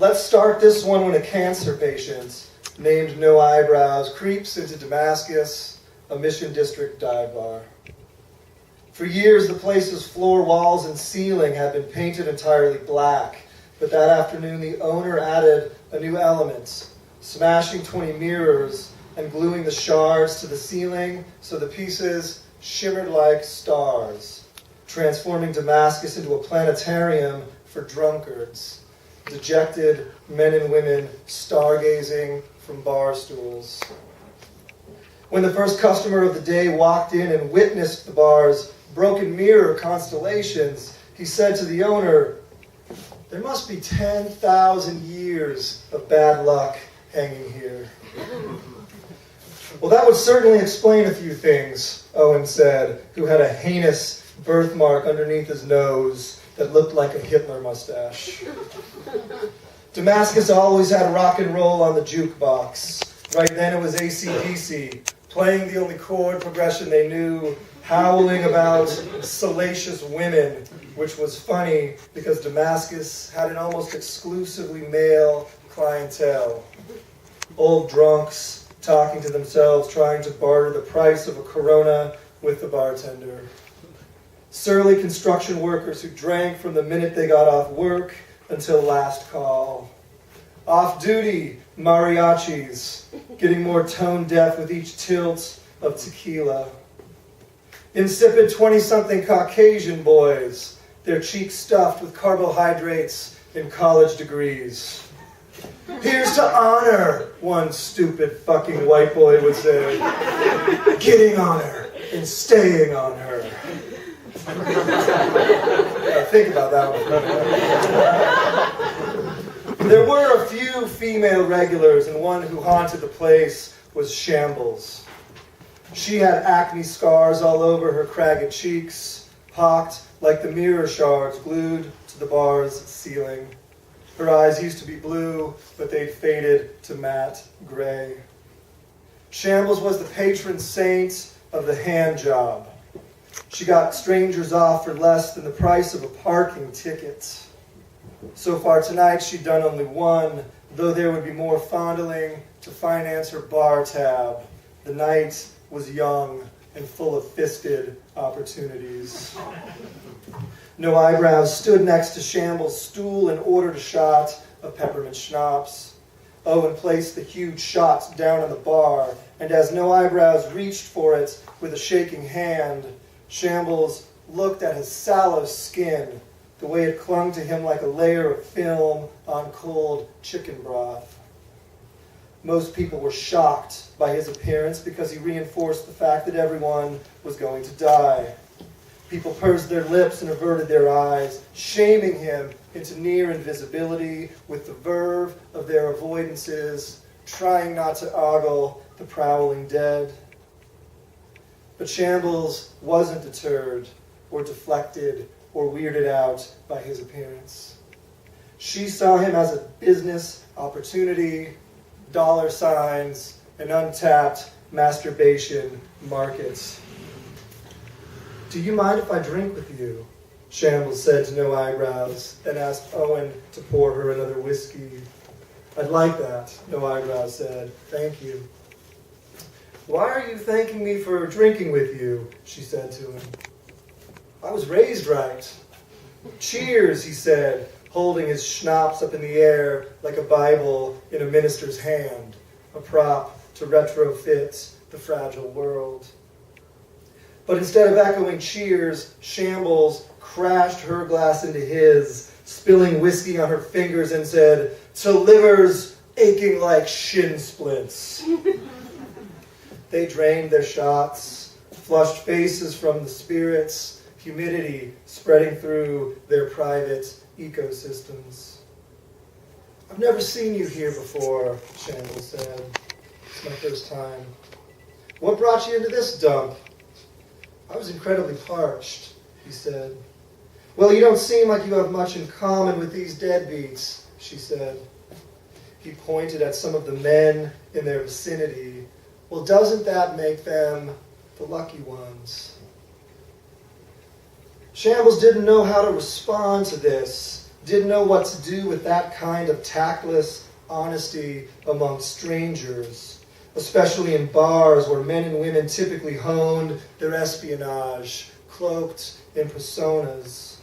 Let's start this one when a cancer patient named No Eyebrows creeps into Damascus, a Mission District dive bar. For years, the place's floor, walls, and ceiling had been painted entirely black, but that afternoon the owner added a new element, smashing 20 mirrors and gluing the shards to the ceiling so the pieces shimmered like stars, transforming Damascus into a planetarium for drunkards, dejected men and women stargazing from bar stools. When the first customer of the day walked in and witnessed the bar's broken mirror constellations, he said to the owner, "There must be 10,000 years of bad luck hanging here." "Well, that would certainly explain a few things," Owen said, who had a heinous birthmark underneath his nose that looked like a Hitler mustache. Damascus always had rock and roll on the jukebox. Right then it was AC/DC, playing the only chord progression they knew, howling about salacious women, which was funny because Damascus had an almost exclusively male clientele. Old drunks talking to themselves, trying to barter the price of a Corona with the bartender. Surly construction workers who drank from the minute they got off work until last call. Off-duty mariachis, getting more tone-deaf with each tilt of tequila. Insipid 20-something Caucasian boys, their cheeks stuffed with carbohydrates and college degrees. "Here's to honor," one stupid fucking white boy would say. "Getting on her and staying on her." Think about that one. There were a few female regulars, and one who haunted the place was Shambles. She had acne scars all over her cragged cheeks, pocked like the mirror shards glued to the bar's ceiling. Her eyes used to be blue, but they'd faded to matte gray. Shambles was the patron saint of the hand job. She got strangers off for less than the price of a parking ticket. So far tonight, she'd done only one, though there would be more fondling to finance her bar tab. The night was young and full of fisted opportunities. No Eyebrows stood next to Shambles' stool and ordered a shot of peppermint schnapps. Owen placed the huge shot down on the bar, and as No Eyebrows reached for it with a shaking hand, Shambles looked at his sallow skin, the way it clung to him like a layer of film on cold chicken broth. Most people were shocked by his appearance because he reinforced the fact that everyone was going to die. People pursed their lips and averted their eyes, shaming him into near invisibility with the verve of their avoidances, trying not to ogle the prowling dead. But Shambles wasn't deterred or deflected or weirded out by his appearance. She saw him as a business opportunity, dollar signs, an untapped masturbation market. "Do you mind if I drink with you?" Shambles said to No Eyebrows, then asked Owen to pour her another whiskey. "I'd like that," No Eyebrows said. "Thank you." "Why are you thanking me for drinking with you?" she said to him. "I was raised right." "Cheers," he said, holding his schnapps up in the air like a Bible in a minister's hand, a prop to retrofit the fragile world. But instead of echoing cheers, Shambles crashed her glass into his, spilling whiskey on her fingers, and said, "To livers aching like shin splints." They drained their shots, flushed faces from the spirits, humidity spreading through their private ecosystems. "I've never seen you here before," Shambles said. "It's my first time." "What brought you into this dump?" "I was incredibly parched," he said. "Well, you don't seem like you have much in common with these deadbeats," she said. He pointed at some of the men in their vicinity. "Well, doesn't that make them the lucky ones?" Shambles didn't know how to respond to this. didn't know what to do with that kind of tactless honesty among strangers, especially in bars where men and women typically honed their espionage, cloaked in personas.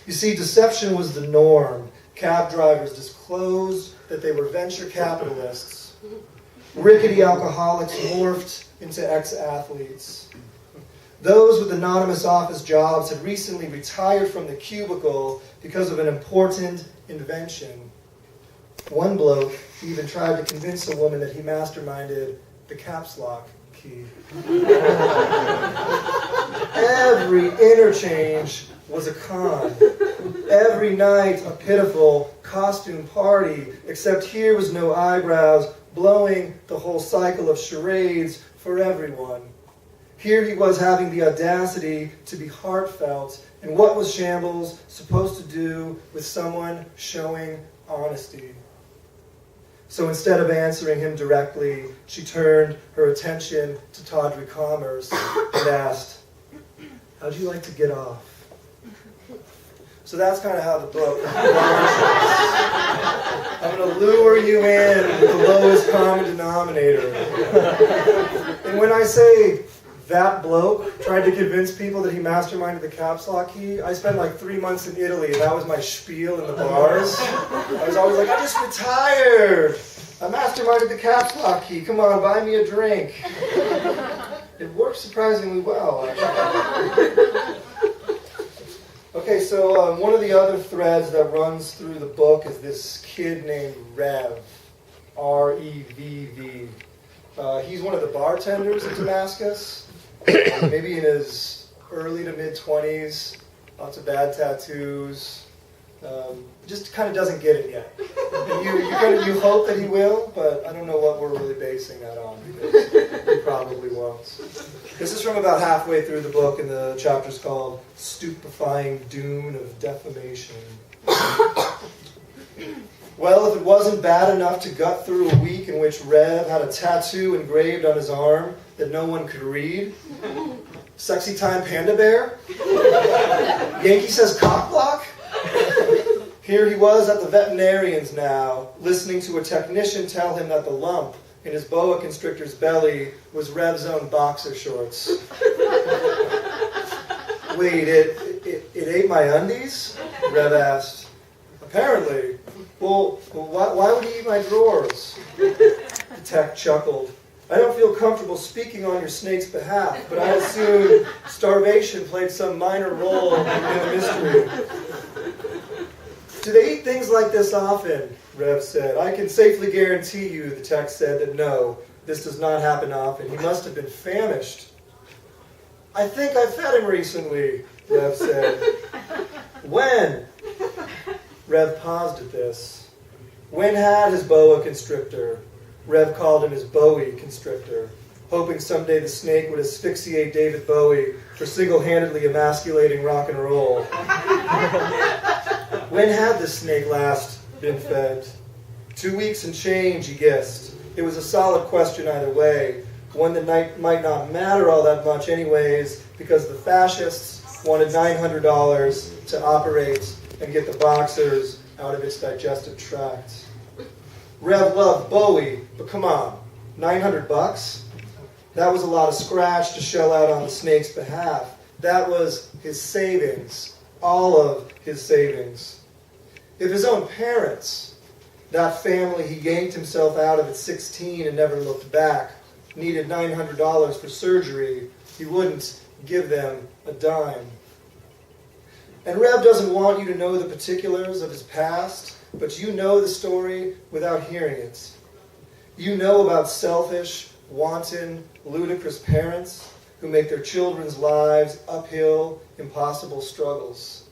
You see, deception was the norm. Cab drivers disclosed that they were venture capitalists. Rickety alcoholics morphed into ex-athletes. Those with anonymous office jobs had recently retired from the cubicle because of an important invention. One bloke even tried to convince a woman that he masterminded the caps lock key. Every interchange was a con. Every night a pitiful costume party, except here was no eyebrows, blowing the whole cycle of charades for everyone. Here he was having the audacity to be heartfelt, and what was Shambles supposed to do with someone showing honesty? So instead of answering him directly, she turned her attention to tawdry commerce and asked, "How'd you like to get off?" So that's kind of how the book launches. I'm going to lure you in with the lowest common denominator. And when I say that bloke tried to convince people that he masterminded the caps lock key, I spent like 3 months in Italy, and that was my spiel in the bars. I was always like, "I just retired. I masterminded the caps lock key. Come on, buy me a drink." It worked surprisingly well, actually. Okay, so one of the other threads that runs through the book is this kid named Rev, R-E-V-V. He's one of the bartenders in Damascus, maybe in his early to mid-20s, lots of bad tattoos, just kind of doesn't get it yet. And you hope that he will, but I don't know what we're really basing that on, because he probably won't. This is from about halfway through the book, and the chapter's called Stupefying Dune of Defamation. Well, if it wasn't bad enough to gut through a week in which Rev had a tattoo engraved on his arm that no one could read, Sexy Time Panda Bear, Yankee Says Cock Block, here he was at the veterinarian's now, listening to a technician tell him that the lump in his boa constrictor's belly was Rev's own boxer shorts. "Wait, it ate my undies?" Rev asked. "Apparently. Well, why would he eat my drawers?" The tech chuckled. "I don't feel comfortable speaking on your snake's behalf, but I assume starvation played some minor role in the mystery." "Do they eat things like this often?" Rev said. "I can safely guarantee you," the tech said, "that no, this does not happen often. He must have been famished." "I think I fed him recently," Rev said. "When?" Rev paused at this. When had his boa constrictor? Rev called him his Bowie constrictor, hoping someday the snake would asphyxiate David Bowie for single-handedly emasculating rock and roll. When had this snake last been fed? 2 weeks and change, he guessed. It was a solid question either way, one that might not matter all that much anyways, because the fascists wanted $900 to operate and get the boxers out of its digestive tract. Rev loved Bowie, but come on, $900? That was a lot of scratch to shell out on the snake's behalf. That was his savings, all of his savings. If his own parents, that family he yanked himself out of at 16 and never looked back, needed $900 for surgery, he wouldn't give them a dime. And Rev doesn't want you to know the particulars of his past, but you know the story without hearing it. You know about selfish, wanton, ludicrous parents who make their children's lives uphill, impossible struggles.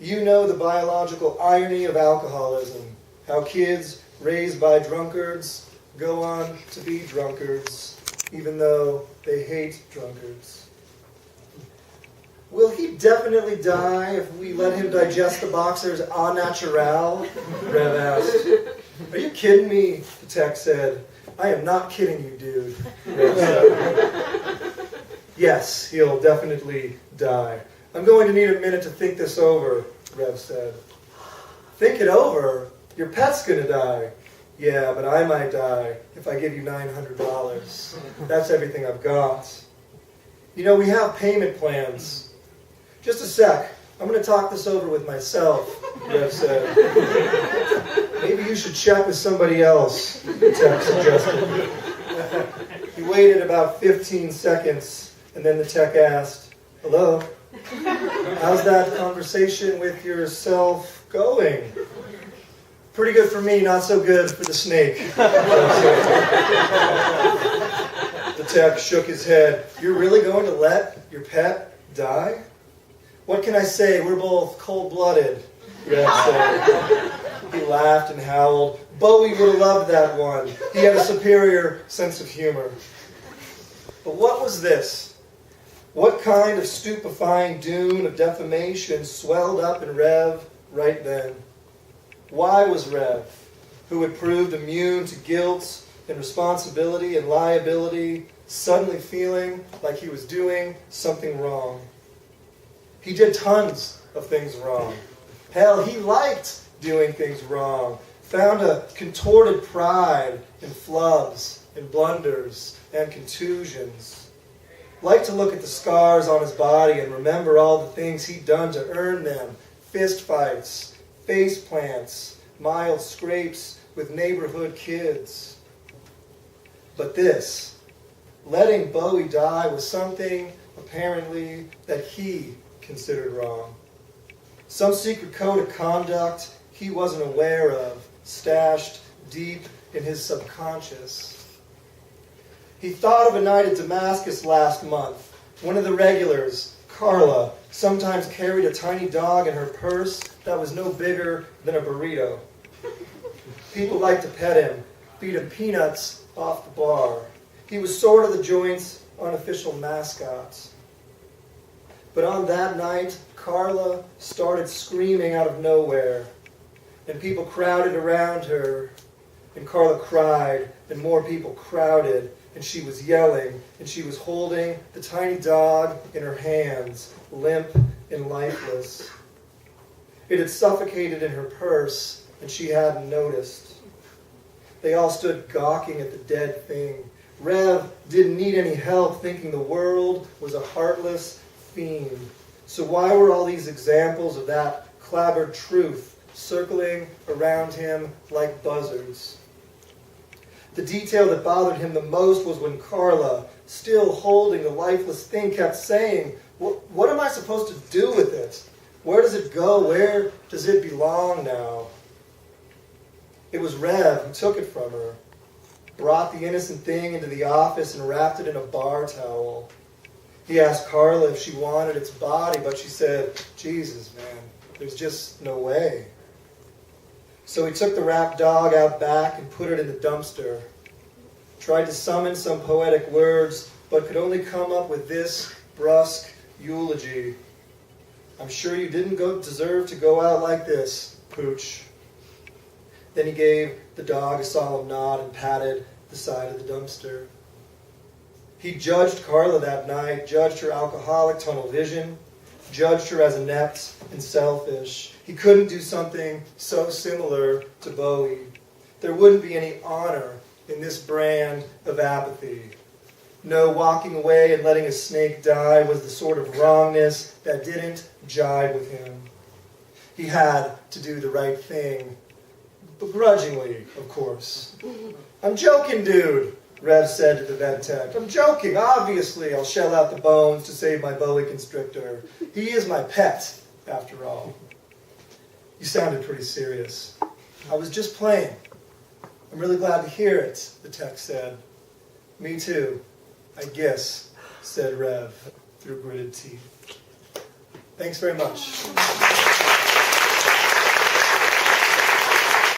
You know the biological irony of alcoholism, how kids raised by drunkards go on to be drunkards, even though they hate drunkards. Will he definitely die if we let him digest the boxers au naturel? Rev asked. Are you kidding me? The tech said. I am not kidding you, dude. Rev said. Yes, he'll definitely die. I'm going to need a minute to think this over, Rev said. Think it over. Your pet's gonna die. Yeah, but I might die if I give you $900. That's everything I've got. You know, we have payment plans. Just a sec. I'm going to talk this over with myself, Rev said. Maybe you should check with somebody else, the tech suggested. He waited about 15 seconds, and then the tech asked, "Hello? How's that conversation with yourself going?" "Pretty good for me, not so good for the snake." The tech shook his head. "You're really going to let your pet die?" "What can I say? We're both cold-blooded," Rev said. He laughed and howled. Bowie would have loved that one. He had a superior sense of humor. But what was this? What kind of stupefying dune of defamation swelled up in Rev right then? Why was Rev, who had proved immune to guilt and responsibility and liability, suddenly feeling like he was doing something wrong? He did tons of things wrong. Hell, he liked doing things wrong, found a contorted pride in flubs and blunders and contusions. Liked to look at the scars on his body and remember all the things he'd done to earn them: fist fights, face plants, mild scrapes with neighborhood kids. But this, letting Bowie die, was something, apparently, that he considered wrong. Some secret code of conduct he wasn't aware of, stashed deep in his subconscious. He thought of a night at Damascus last month. One of the regulars, Carla, sometimes carried a tiny dog in her purse that was no bigger than a burrito. People liked to pet him, feed him peanuts off the bar. He was sort of the joint's unofficial mascot. But on that night, Carla started screaming out of nowhere, and people crowded around her, and Carla cried, and more people crowded, and she was yelling, and she was holding the tiny dog in her hands, limp and lifeless. It had suffocated in her purse, and she hadn't noticed. They all stood gawking at the dead thing. Rev didn't need any help, thinking the world was a heartless fiend. So why were all these examples of that clabbered truth circling around him like buzzards? The detail that bothered him the most was when Carla, still holding the lifeless thing, kept saying, "What am I supposed to do with it? Where does it go? Where does it belong now?" It was Rev who took it from her, brought the innocent thing into the office and wrapped it in a bar towel. He asked Carla if she wanted its body, but she said, "Jesus, man, there's just no way." So he took the wrapped dog out back and put it in the dumpster. Tried to summon some poetic words, but could only come up with this brusque eulogy. "I'm sure you didn't deserve to go out like this, Pooch." Then he gave the dog a solemn nod and patted the side of the dumpster. He judged Carla that night, judged her alcoholic tunnel vision, judged her as inept and selfish. He couldn't do something so similar to Bowie. There wouldn't be any honor in this brand of apathy. No, walking away and letting a snake die was the sort of wrongness that didn't jibe with him. He had to do the right thing. Begrudgingly, of course. "I'm joking, dude," Rev said to the vet tech. "I'm joking. Obviously, I'll shell out the bones to save my boa constrictor. He is my pet, after all." "You sounded pretty serious." "I was just playing." "I'm really glad to hear it," the tech said. "Me too, I guess," said Rev through gritted teeth. Thanks very much.